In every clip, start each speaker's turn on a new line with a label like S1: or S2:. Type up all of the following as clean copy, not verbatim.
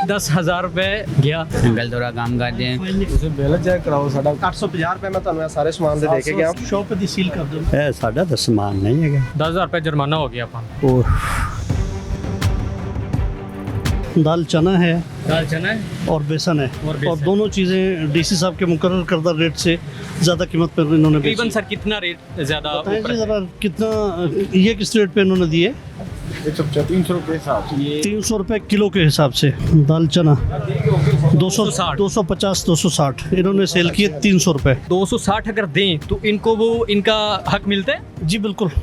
S1: 10,000 रुपए गया।
S2: अंकल थोड़ा काम करते हैं।
S3: ਤੁਸੀਂ ਬਿੱਲ ਚੈੱਕ ਕਰਾਓ ਸਾਡਾ
S4: 850 ਰੁਪਏ ਮੈਂ ਤੁਹਾਨੂੰ ਇਹ ਸਾਰੇ ਸਮਾਨ ਦੇ ਕੇ ਗਿਆ।
S3: ਸ਼ੌਪ ਦੀ ਸੀਲ ਕਰ ਦਿਓ।
S5: ਇਹ ਸਾਡਾ ਤਾਂ ਸਮਾਨ ਨਹੀਂ ਹੈਗਾ।
S1: 10,000 रुपए जुर्माना हो गया अपन।
S5: ਉਹ
S3: दाल चना है
S1: दाल चना है
S3: और बेसन है
S1: और बेसन।
S3: और दोनों चीज़ें डीसी साहब के मुकर्रर करदा रेट से ज़्यादा कीमत पर इन्होंने बेची।
S1: तकरीबन सर कितना रेट ज्यादा
S3: बताएं
S1: ऊपर
S3: जी
S1: है?
S3: ज़रा कितना ये किस रेट पे इन्होंने दिए?
S4: 300 रुपए हिसाब से
S3: 300 रुपये किलो के हिसाब से दाल चना
S1: 260
S3: 250 260 इन्होंने सेल किए 300 रुपये।
S1: 260 अगर दें तो इनको वो इनका हक मिलता है।
S3: जी बिल्कुल।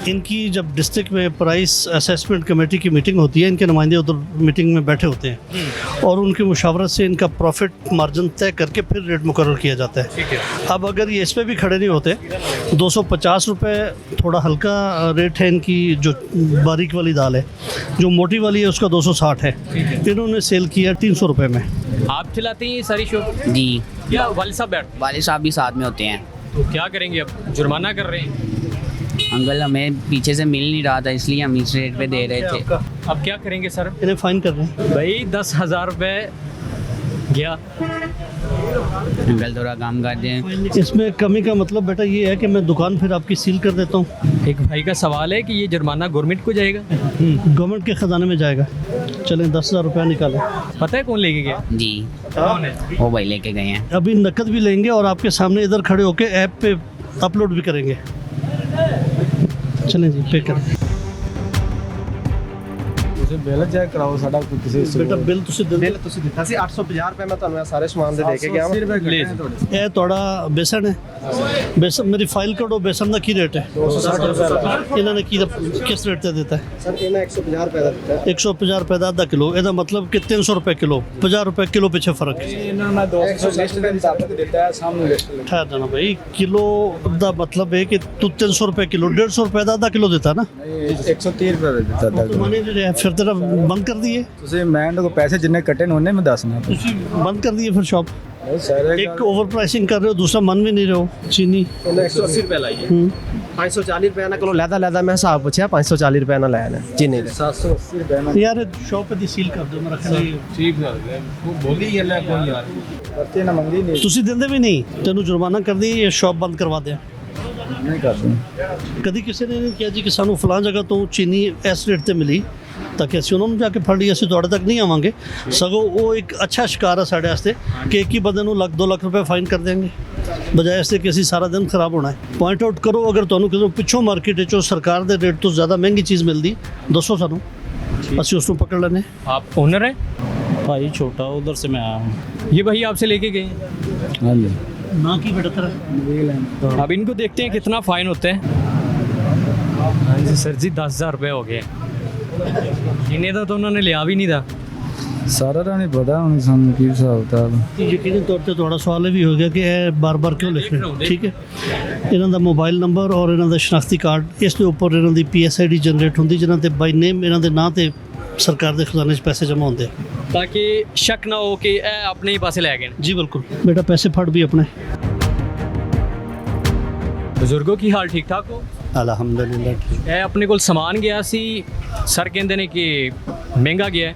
S3: इनकी जब डिस्ट्रिक्ट में प्राइस असेसमेंट कमेटी की मीटिंग होती है, इनके नुमाइंदे उधर मीटिंग में बैठे होते हैं और उनकी मुशावरत से इनका प्रॉफिट मार्जिन तय करके फिर रेट मुकर्रर किया जाता है।
S1: ठीक है।
S3: अब अगर ये इस पे भी खड़े नहीं होते 250 रुपये थोड़ा हल्का रेट है इनकी, जो बारीक वाली दाल है, जो मोटी वाली है उसका 260 है। इन्होंने सेल किया 300 रुपये में।
S1: आप चलाते हैं ये सारी शॉप
S2: जी,
S1: या वालिद साहब बैठ?
S2: वाले साहब भी साथ में होते हैं।
S1: तो क्या करेंगे अब? जुर्माना कर रहे हैं।
S2: अंकल हमें पीछे से मिल नहीं रहा था, इसलिए हम इस रेट पे दे रहे थे।
S1: अब क्या करेंगे सर?
S3: इन्हें फाइन कर रहे हैं।
S1: भाई 10,000 रुपए गया।
S2: अंकल थोड़ा काम करते हैं।
S3: इसमें कमी का मतलब बेटा ये है कि मैं दुकान फिर आपकी सील कर देता हूँ।
S1: एक भाई का सवाल है कि ये जुर्माना गवर्नमेंट को जाएगा।
S3: गवर्नमेंट के ख़जाने में जाएगा। चलें 10,000 रुपया निकालें।
S1: पता है कौन लेके गया?
S2: जी,
S1: कौन है?
S2: वो भाई लेके गए हैं।
S3: अभी नकद भी लेंगे और आपके सामने इधर खड़े होके ऐप पे अपलोड भी करेंगे। चलें जी, पे करें।
S4: ਤੁਸੀਂ ਬਿੱਲ ਚੈੱਕ ਕਰਾਓ ਸਾਡਾ ਕਿਸੇ
S3: बेटा बिल तुसी दे
S4: ਬਿੱਲ ਤੁਸੀਂ ਦਿੱਤਾ ਸੀ 850 ਰੁਪਏ ਮੈਂ ਤੁਹਾਨੂੰ ਇਹ ਸਾਰੇ ਸਮਾਨ ਦੇ ਕੇ ਗਿਆ।
S3: ਇਹ ਤੁਹਾਡਾ ਬੇਸਨ ਹੈ। ਬੇਸਨ ਮੇਰੀ ਫਾਈਲ ਕੱਢੋ। ਬੇਸਨ ਦਾ ਕੀ ਰੇਟ ਹੈ?
S4: 260 ਰੁਪਏ
S3: ਇਹਨਾਂ ਨੇ ਕਿਸ ਰੇਟ ਤੇ ਦਿੱਤਾ ਹੈ?
S4: ਸਰ ਇਹਨਾਂ 150 ਰੁਪਏ ਦਾ ਦਿੱਤਾ
S3: 150 रुपए ਦਾ ਅੱਧਾ ਕਿਲੋ। ਇਹਦਾ ਮਤਲਬ ਕਿ 300 रुपए किलो, 50 रुपए किलो ਪਿੱਛੇ ਫਰਕ ਹੈ।
S4: ਇਹਨਾਂ ਨੇ 200 ਲਿਸਟ ਦੇ ਮੁਤਾਬਕ ਦਿੱਤਾ ਹੈ ਸਾਹਮਣੇ ਲਿਸਟ
S3: ਠਹਿਰ ਜਾਣਾ ਭਾਈ। ਕਿਲੋ ਦਾ ਮਤਲਬ ਹੈ ਕਿ ਤੂੰ 300 रुपए किलो, 150 रुपए ਦਾ ਅੱਧਾ ਕਿਲੋ ਦਿੱਤਾ ਨਾ।
S4: 130 ਰੁਪਏ ਦਾ ਦਿੱਤਾ
S3: ਤੂੰ ਮੰਨੇ ਨਹੀਂ ਰਿਹਾ, ਫਿਰ ਤੇਰਾ ਬੰਦ ਕਰ ਦਈਏ।
S4: ਤੁਸੀਂ ਮੈਂ ਕੋ ਪੈਸੇ ਜਿੰਨੇ ਕੱਟੇ ਨੇ ਉਹਨੇ ਮੈਂ ਦੱਸਣਾ
S3: ਤੁਸੀਂ ਬੰਦ ਕਰ ਦਈਏ ਫਿਰ ਸ਼ਾਪ।
S4: ਸਾਰੇ
S3: एक ओवर प्राइसिंग कर रहे हो, दूसरा मन भी नहीं रहे हो। चीनी
S4: 180 ਰੁਪਏ ਲਾਈਏ 540 ਰੁਪਏ ਨਾਲ ਕੋਲੋਂ ਲੈਦਾ ਮੈਂ ਹਿਸਾਬ ਪੁੱਛਿਆ 540 ਰੁਪਏ ਨਾਲ ਲਾਇਆ ਨੇ ਚੀਨੀ ਦੇ 780 ਰੁਪਏ ਨਾਲ
S3: यार शॉप ਦੀ ਸੀਲ ਕਰ ਦਿਓ। ਮੈਂ ਰੱਖ ਲਈ।
S4: ਠੀਕ ਹੈ ਉਹ ਬੋਲੀ ਜਾਂਦਾ ਕੋਈ ਯਾਰ ਬੱਚੇ ਨਾ ਮੰਗਦੀ ਨਹੀਂ
S3: ਤੁਸੀਂ ਦਿੰਦੇ ਵੀ ਨਹੀਂ, ਤੈਨੂੰ ਜੁਰਮਾਨਾ ਕਰ ਦਈਏ ਜਾਂ ਸ਼ਾਪ ਬੰਦ ਕਰਵਾ ਦਿਆਂ।
S4: ਨਹੀਂ ਕਰਦੇ
S3: ਕਦੀ ਕਿਸੇ ਨੇ ਨਹੀਂ ਕਿਹਾ ਜੀ ਕਿ ਸਾਨੂੰ ਫਲਾਂ ਜਗ੍ਹਾ ਤੋਂ ਚੀਨੀ ਇਸ ਰੇਟ ਤੇ ਮਿਲੀ ਤਾਂ ਕਿ ਅਸੀਂ ਉਹਨਾਂ ਨੂੰ ਜਾ ਕੇ ਫੜ ਲਈ, ਅਸੀਂ ਤੁਹਾਡੇ ਤੱਕ ਨਹੀਂ ਆਵਾਂਗੇ। ਸਗੋਂ ਉਹ ਇੱਕ ਅੱਛਾ ਸ਼ਿਕਾਰ ਹੈ ਸਾਡੇ ਵਾਸਤੇ ਕਿ ਇੱਕ ਹੀ ਬੰਦੇ ਨੂੰ ਲੱਖ 2 ਲੱਖ ਰੁਪਏ ਫਾਈਨ ਕਰ ਦੇਣਗੇ, ਬਜਾਏ ਇਸ ਦੇ ਕਿ ਅਸੀਂ ਸਾਰਾ ਦਿਨ ਖਰਾਬ ਹੋਣਾ ਹੈ। ਪੁਆਇੰਟ ਆਊਟ ਕਰੋ, ਅਗਰ ਤੁਹਾਨੂੰ ਕਿਤੇ ਪਿੱਛੋਂ ਮਾਰਕੀਟ ਵਿੱਚੋਂ ਸਰਕਾਰ ਦੇ ਰੇਟ ਤੋਂ ਜ਼ਿਆਦਾ ਮਹਿੰਗੀ ਚੀਜ਼ ਮਿਲਦੀ ਦੱਸੋ ਸਾਨੂੰ, ਅਸੀਂ ਉਸ ਨੂੰ ਪਕੜ ਲੈਂਦੇ।
S1: आप ओनर है?
S3: भाई छोटा उधर से मैं आया हूँ।
S1: ये भाई आपसे लेके गए हैं।
S4: हाँ जी
S3: ना की बेटा तेरा
S1: अब इनको देखते हैं कितना फाइन होता है। हाँ जी सर जी 10,000 रुपये हो गए। इन्हें तो उन्होंने लिया भी नहीं था।
S4: ਸਾਰਾ ਤਾਂ ਨਹੀਂ ਪਤਾ ਹੁਣ ਸਾਨੂੰ ਕੀ ਹਿਸਾਬ ਕਿਤਾਬ
S3: ਯਕੀਨੀ ਤੌਰ ਤੇ ਤੁਹਾਡਾ ਸਵਾਲ ਇਹ ਵੀ ਹੋ ਗਿਆ ਕਿ ਇਹ ਬਾਰ-ਬਾਰ ਕਿਉਂ ਲਿਖ ਰਹੇ। ਠੀਕ ਹੈ, ਇਹਨਾਂ ਦਾ ਮੋਬਾਈਲ ਨੰਬਰ ਔਰ ਇਹਨਾਂ ਦਾ ਸ਼ਨਾਖਤੀ ਕਾਰਡ, ਇਸ ਦੇ ਉੱਪਰ ਇਹਨਾਂ ਦੀ PSID ਜਨਰੇਟ ਹੁੰਦੀ, ਜਿਨ੍ਹਾਂ ਤੇ ਬਾਈ ਨੇਮ ਇਹਨਾਂ ਦੇ ਨਾਂ ਤੇ ਸਰਕਾਰ ਦੇ ਖਜ਼ਾਨੇ 'ਚ ਪੈਸੇ ਜਮ੍ਹਾਂ ਹੁੰਦੇ।
S1: ताकि शक ना हो कि ए अपने ही पासे ले गए।
S3: ਜੀ ਬਿਲकुल बेटा, पैसे फट भी अपने।
S1: बुजुर्गों की हाल ठीक ठाक हो?
S5: ਅਲਹਮਦੁਲਿਲਾ ਠੀਕ।
S1: ए अपने को समान गया सी, सर कहते ने कि महंगा गया है।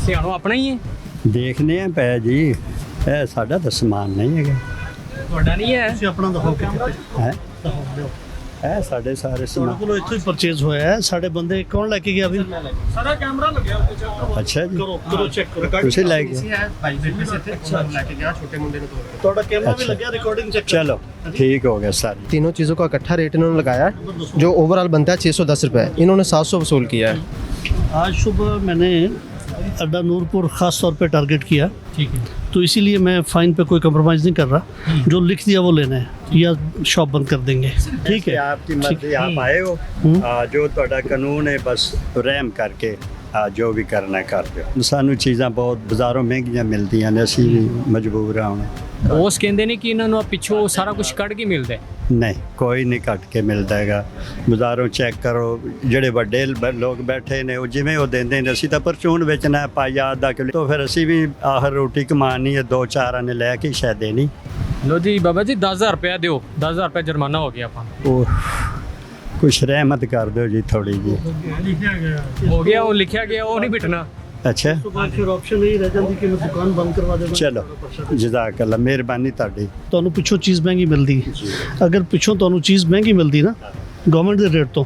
S1: सियाणो अपना ही है।
S5: ਦੇਖਨੇ ਆ ਪੈ ਜੀ, ਇਹ ਸਾਡਾ ਤਾਂ ਸਮਾਨ ਨਹੀਂ ਹੈਗਾ।
S1: ਤੁਹਾਡਾ ਨਹੀਂ ਹੈ?
S3: ਤੁਸੀਂ ਆਪਣਾ ਦਿਖਾਓ ਕਿੱਥੇ
S5: ਹੈ ਇਹ ਸਾਡੇ ਸਾਰੇ
S3: ਤੁਹਾਡੇ
S5: ਸਮਾਨ।
S3: ਕੋਲੋਂ ਇੱਥੋਂ ਹੀ ਪਰਚੇਜ਼ ਹੋਇਆ ਹੈ। ਸਾਡੇ ਬੰਦੇ ਕੌਣ ਲੈ ਕੇ ਗਿਆ ਵੀ?
S1: ਸਾਰਾ ਕੈਮਰਾ ਲੱਗਿਆ ਉੱਤੇ ਚੱਕ।
S5: ਅੱਛਾ ਜੀ,
S3: ਕਰੋ ਚੈੱਕ ਕਰੋ।
S5: ਤੁਸੀਂ ਲੈ ਗਏ।
S4: ਭਾਈ ਬੇਟੇ ਸੇ ਥੇ ਲੈ ਕੇ ਗਿਆ ਛੋਟੇ ਮੁੰਡੇ ਨੂੰ
S3: ਤੁਹਾਡਾ ਕੈਮਰਾ ਵੀ
S5: ਅੱਛਾ।
S3: ਲੱਗਿਆ, ਰਿਕਾर्डिंग चेक
S5: चलो ठीक हो गया सर।
S4: तीनों चीज़ों का इकट्ठा रेट इन्होंने लगाया जो ओवरऑल बनता है 610 रुपये, इन्होंने 700 वसूल किया है।
S3: आज सुबह मैंने अड्डा नूरपुर ख़ास तौर पे टारगेट किया,
S1: ठीक है।
S3: तो इसीलिए मैं फ़ाइन पे कोई कंप्रोमाइज़ नहीं कर रहा। जो लिख दिया वो लेना है या शॉप बंद कर देंगे। ठीक है,
S5: आपकी मर्जी, आप आए हो, जो ਤੁਹਾਡਾ ਕਾਨੂੰਨ ਹੈ ਬਸ ਰਹਿਮ ਕਰਕੇ ਜੋ ਵੀ ਕਰਨਾ ਕਰ ਦਿਓ। ਸਾਨੂੰ ਚੀਜ਼ਾਂ ਬਹੁਤ ਬਾਜ਼ਾਰੋਂ ਮਹਿੰਗੀਆਂ ਮਿਲਦੀਆਂ ਨੇ, ਅਸੀਂ ਵੀ ਮਜਬੂਰ ਹਾਂ ਹੁਣ।
S1: ਉਸ ਕਹਿੰਦੇ ਨੇ ਕਿ ਇਹਨਾਂ ਨੂੰ ਪਿੱਛੋਂ ਸਾਰਾ ਕੁਝ ਕੱਢ ਕੇ ਮਿਲਦਾ ਹੈ।
S5: ਨਹੀਂ, ਕੋਈ ਨਹੀਂ ਕੱਟ ਕੇ ਮਿਲਦਾ ਹੈਗਾ। ਬਾਜ਼ਾਰੋਂ ਚੈੱਕ ਕਰੋ, ਜਿਹੜੇ ਵੱਡੇ ਲੋਕ ਬੈਠੇ ਨੇ ਉਹ ਜਿਵੇਂ ਉਹ ਦਿੰਦੇ ਨੇ, ਅਸੀਂ ਤਾਂ ਪਰਚੂਨ ਵੇਚਣਾ ਹੈ ਪਾਇਆ ਅੱਧਾ ਕਿਲੋ, ਤਾਂ ਫਿਰ ਅਸੀਂ ਵੀ ਆਖਰ ਰੋਟੀ ਕਮਾਣੀ ਹੈ, 2-4 ਨੇ ਲੈ ਕੇ ਸ਼ਾਇਦ ਦੇਣੀ।
S1: लो जी बाबा जी 10,000 रुपया दो, 10,000 रुपया जुर्माना हो गया अपन।
S5: ਉਹ ਕੁਛ ਰਹਿਮਤ ਕਰ ਦਿਓ ਜੀ ਥੋੜੀ ਜੀ।
S1: हो गया वो लिखा गया वो नहीं बिठना।
S5: ਅੱਛਾ
S3: तो बाद फिर ऑप्शन यही रह जाती कि मैं दुकान बंद करवा देना
S5: ਚਲੋ ਜਜ਼ਾਕੱਲਾ ਮਿਹਰਬਾਨੀ ਤੁਹਾਡੀ
S3: ਤੁਹਾਨੂੰ ਪਿੱਛੋਂ ਚੀਜ਼ ਮਹਿੰਗੀ ਮਿਲਦੀ ਅਗਰ ਪਿੱਛੋਂ ਤੁਹਾਨੂੰ ਚੀਜ਼ ਮਹਿੰਗੀ ਮਿਲਦੀ ਨਾ ਗਵਰਨਮੈਂਟ ਦੇ ਰੇਟ ਤੋਂ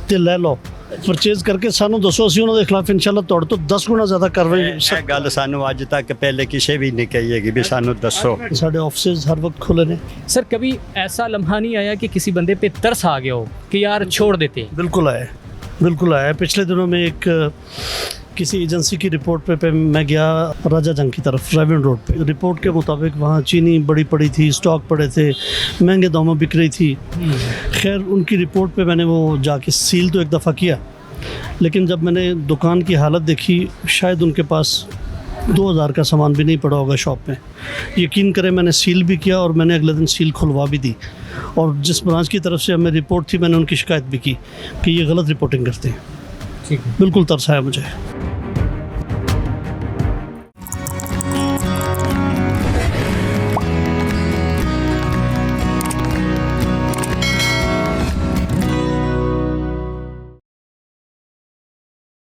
S3: ਤੇ ਲੈ ਲਓ ਪਰਚੇਜ਼ ਕਰਕੇ ਸਾਨੂੰ ਦੱਸੋ ਅਸੀਂ ਉਹਨਾਂ ਦੇ ਖਿਲਾਫ ਇਨਸ਼ਾਅੱਲਾ ਤੁਹਾਡੇ ਤੋਂ 10 ਗੁਣਾ ਜ਼ਿਆਦਾ ਕਾਰਵਾਈ
S5: ਇਹ ਗੱਲ ਸਾਨੂੰ ਅੱਜ ਤੱਕ ਪਹਿਲੇ ਕਿਸੇ ਵੀ ਨਹੀਂ ਕਹੀ ਹੈਗੀ ਵੀ ਸਾਨੂੰ ਦੱਸੋ
S3: ਸਾਡੇ ਆਫਿਸਿਸ ਹਰ ਵਕਤ ਖੁੱਲੇ ਨੇ
S1: सर कभी ऐसा लम्हा नहीं आया कि किसी बंदे पे तरस आ गया हो कि यार छोड़ देते हैं?
S3: बिल्कुल आया पिछले दिनों में एक किसी एजेंसी की रिपोर्ट पे मैं गया राजा जंग की तरफ रेवन रोड पे रिपोर्ट के मुताबिक वहाँ चीनी बड़ी पड़ी थी स्टॉक पड़े थे महंगे दामों बिक रही थी खैर उनकी रिपोर्ट पे मैंने वो जाके सील तो एक दफ़ा किया लेकिन जब मैंने दुकान की हालत देखी शायद उनके पास 2000 का सामान भी नहीं पड़ा होगा शॉप में यकीन करें मैंने सील भी किया और मैंने अगले दिन सील खुलवा भी दी और जिस ब्रांच की तरफ से हमें रिपोर्ट थी मैंने उनकी शिकायत भी की कि ये गलत रिपोर्टिंग करते हैं
S1: ठीक है।
S3: बिल्कुल तरस आया मुझे